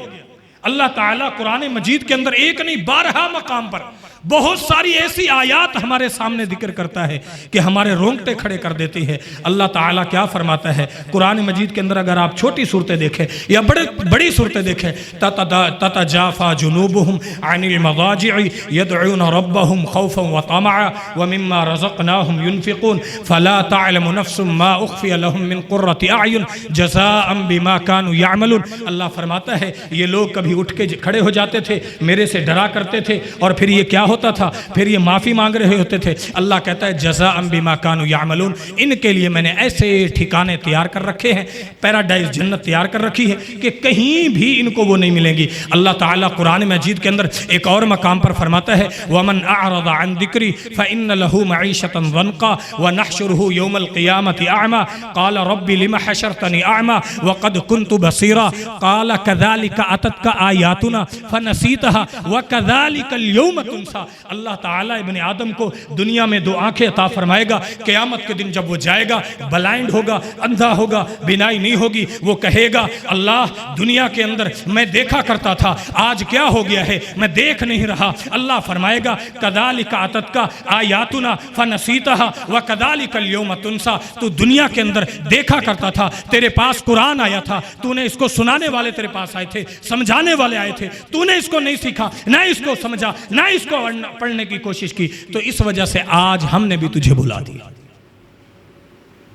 अल्लाह ताला कुरान मजीद के अंदर एक नहीं 12 मकाम पर बहुत सारी ऐसी आयात हमारे सामने जिक्र करता है कि हमारे रोंगटे खड़े कर देती है। अल्लाह ताला क्या फरमाता है कुरान मजीद के अंदर, अगर आप छोटी सूरतें देखें या बड़ी सूरतें देखें, ततजाफा जुनूबुहुम अनिल मज़ाजि'i यदऊन रब्बहुम खौफन व तमअ व मिम्मा रज़क़नाहुम युनफ़िक़ून फला तअलमु नफ्सुम मा उख़फ़िय लहुम मिन क़ुर्रति अयुन जज़ाअन बिमा कानू यअमलून। अल्लाह फरमाता है ये लोग कभी उठ के खड़े हो जाते थे, मेरे से डरा करते थे, और फिर ये क्या होता था, फिर ये माफी मांग रहे होते थे। अल्लाह कहता है जज़ाअन बिमा कानू यामलून, इनके लिए मैंने ऐसे ठिकाने तैयार कर रखे हैं, पैराडाइज जन्नत तैयार कर रखी है कि कहीं भी इनको वो नहीं मिलेंगी। अल्लाह ताला कुरान मजीद के अंदर एक और मकाम पर फरमाता है वमन अअरद अन ज़िक्री फ़इन्न लहू मईशतन ज़न्क़ा व नहशुरुहु यौमल क़ियामति अअमा क़ाल रब्बि लिमा हशरतनी अअमा व क़द कुन्तु बसीरा क़ाल कज़ालिका अततका आयातुना फ़नसीतहा व कज़ालिकल यौम तुनसा। अल्लाह ताला इब्ने आदम को दुनिया में 2 आंखें अता फरमाएगा। क़यामत के दिन जब वो जाएगा, ब्लाइंड होगा, अंधा होगा, बिनाई नहीं होगी, वो कहेगा अल्लाह दुनिया के अंदर मैं देखा करता था, आज क्या हो गया है, मैं देख नहीं रहा। अल्लाह फरमाएगा कज़ालिका अततका आयातुना फ़नसीतहा व कज़ालिकल यौम तुनसा। तू दुनिया के अंदर देखा करता था, तेरे पास कुरान आया था, तूने इसको सुनाने वाले तेरे पास आए थे, समझाने वाले आए थे, तूने इसको नहीं सीखा, ना इसको समझा, ना इसको पढ़ने की कोशिश की, तो इस वजह से आज हमने भी तुझे भुला दिया।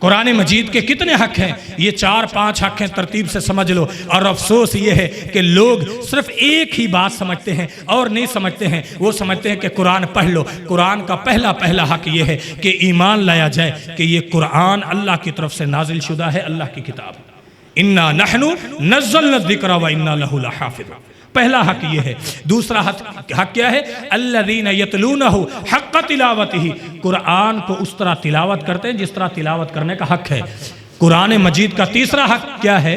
कुरान मजीद के कितने हक हैं? ये 4-5 हक हैं, तरतीब से समझ लो। और अफसोस ये है कि लोग सिर्फ एक ही बात समझते हैं और नहीं समझते हैं। वो समझते हैं कि कुरान पढ़ लो। कुरान का पहला हक ये है कि ईमान लाया जाए कि ये कुरान अल्लाह की तरफ से नाजिल शुदा है, अल्लाह की किताब। इन्ना नहनु नज़्ज़लना ज़िक्रा व इन्ना लहु लहाफ़िज़। पहला हक ये है। दूसरा हक क्या है? अल्लज़ीना यतलूनहु हक़्क़ तिलावतिही, कुरान को उस तरह तिलावत करते हैं जिस तरह तिलावत करने का हक है। कुरान मजीद का तीसरा हक क्या है?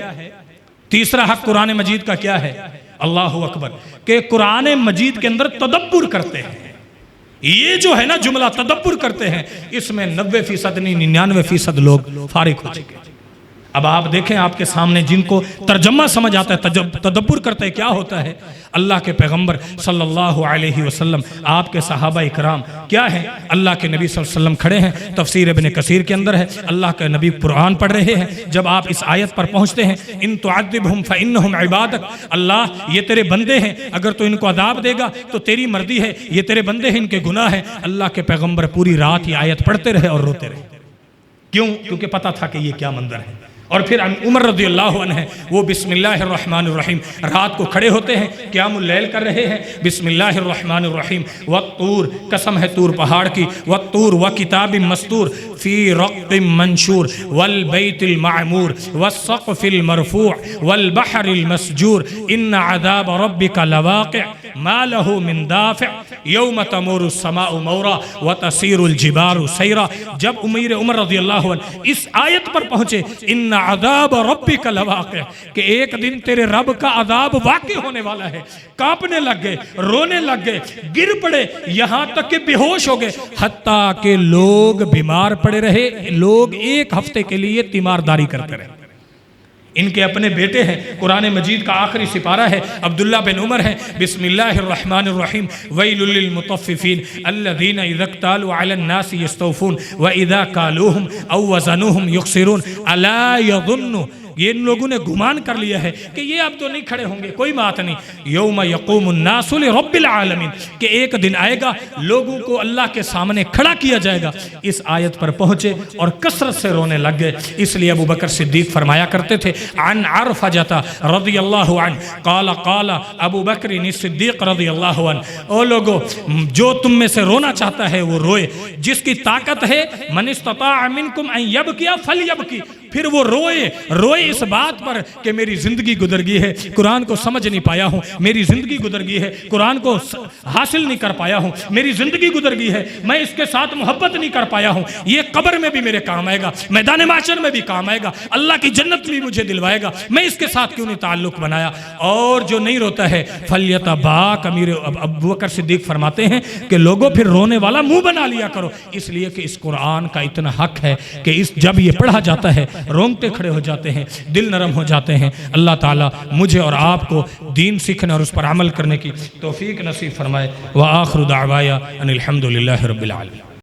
तीसरा हक कुरान मजीद का क्या है? अल्लाहु अकबर, के कुरान मजीद के अंदर तदब्बुर करते हैं। ये जो है ना जुमला तदब्बुर करते हैं, इसमें 90% नहीं 99% लोग फारिग हो चुके हैं। अब आप देखें आपके सामने जिनको तर्जमा समझ आता है, तदब्बुर करते हैं, क्या होता है? अल्लाह के पैगंबर सल्लल्लाहु अलैहि वसल्लम, आपके सहाबा इकराम क्या है? अल्लाह के नबी सल्लल्लाहु अलैहि वसल्लम खड़े हैं, तफसीर इब्न कसीर के अंदर है, अल्लाह के नबी कुरान पढ़ रहे हैं। जब आप इस आयत पर पहुंचते हैं, इन तुअद्दिबहुम फइन्नहुम इबादक, अल्लाह ये तेरे बंदे हैं, अगर तो इनको अदाब देगा तो तेरी मर्जी है, ये तेरे बंदे हैं, इनके गुनाह है। अल्लाह के पैगंबर पूरी रात ये आयत पढ़ते रहे और रोते रहे। क्यों? क्योंकि पता था कि ये क्या मंजर है। और फिर उमर रज़ियल्लाहु अन्हु है, वो बिस्मिल्लाहिर्रहमानिर्रहीम रात को खड़े होते हैं, क़ियामुल लैल कर रहे हैं, बिस्मिल्लाहिर्रहमानिर्रहीम वत्तूर, कसम है तूर पहाड़ की, वत्तूर व किताबिम मस्तूर फी रक़्क़िम मंशूर वल बैतिल माअमूर वस्सक़्फ़िल मरफ़ूअ वल बहरिल मस्जूर इन्न अज़ाब रब्बिका लवाक़िअ मा लहू मिन दाफ़िअ यौम तमूरु समाउ मौरा व तसीरुल जिबारु सैरा। जब उमर रज़ियल्लाहु अन्हु इस आयत पर पहुंचे, इन्ना अज़ाब रब्बिका लवाक़िअ, कि एक दिन तेरे रब का अज़ाब वाक़ई होने वाला है, कांपने लग गए, रोने लग गए, गिर पड़े, यहां तक कि बेहोश हो गए, हत्ता के लोग बीमार पड़े रहे। लोग एक हफ्ते के लिए तीमारदारी करते रहे। इनके अपने बेटे हैं, कुरान मजीद का आखिरी सिपारा है, अब्दुल्ला बिन उमर है, बिस्मिल्लाहिर्रहमानिर्रहीम वैलुल लिल मुतफ़्फ़िफ़ीन अल्लज़ीना इज़ा इक्तालू अलन नासि यस्तौफ़ून व इज़ा कालूहुम औ वज़नूहुम युख़सिरून अला यज़ुन्नु, ये इन लोगों ने गुमान कर लिया है कि ये अब तो नहीं खड़े होंगे, कोई बात नहीं। यौम यक़ूमुन नासु लिरब्बिल आलमीन, कि एक दिन आएगा लोगों को अल्लाह के सामने खड़ा किया जाएगा। इस आयत पर पहुंचे और कसरत से रोने लग गए। इसलिए अबू बकर सिद्दीक फरमाया करते थे, अन अरफजता रज़ियल्लाहु अन्हु क़ाला क़ाला अबू बकर सिद्दीक रज़ियल्लाहु अन्हु, ओ लोगो जो तुम में से रोना चाहता है वो रोए, जिसकी ताकत है मन इस्तताअ मिनकुम अन यबकिया फलयबकी, फिर वो रोए इस बात पर कि मेरी जिंदगी गुजर गई है, कुरान को समझ नहीं पाया हूँ, मेरी जिंदगी गुजर गई है, कुरान को हासिल नहीं कर पाया हूँ, मेरी जिंदगी गुजर गई है, मैं इसके साथ मोहब्बत नहीं कर पाया हूँ, ये कब्र में भी मेरे काम आएगा, मैदान माशर में भी काम आएगा, अल्लाह की जन्नत भी मुझे दिलवाएगा, मैं इसके साथ क्यों नहीं ताल्लुक बनाया। और जो नहीं रोता है फलयतबाक, अमीर अबू बकर सिद्दीक फरमाते हैं कि लोगों फिर रोने वाला मुंह बना लिया करो, इसलिए कि इस कुरान का इतना हक है कि इस जब ये पढ़ा जाता है रोंगटे खड़े हो जाते हैं, दिल नरम हो जाते हैं। अल्लाह ताला मुझे और आपको दीन सीखने और उस पर अमल करने की तौफीक नसीब फरमाए। व आखिरु दावाया अनिल हम्दुलिल्लाहि रब्बिल आलमीन।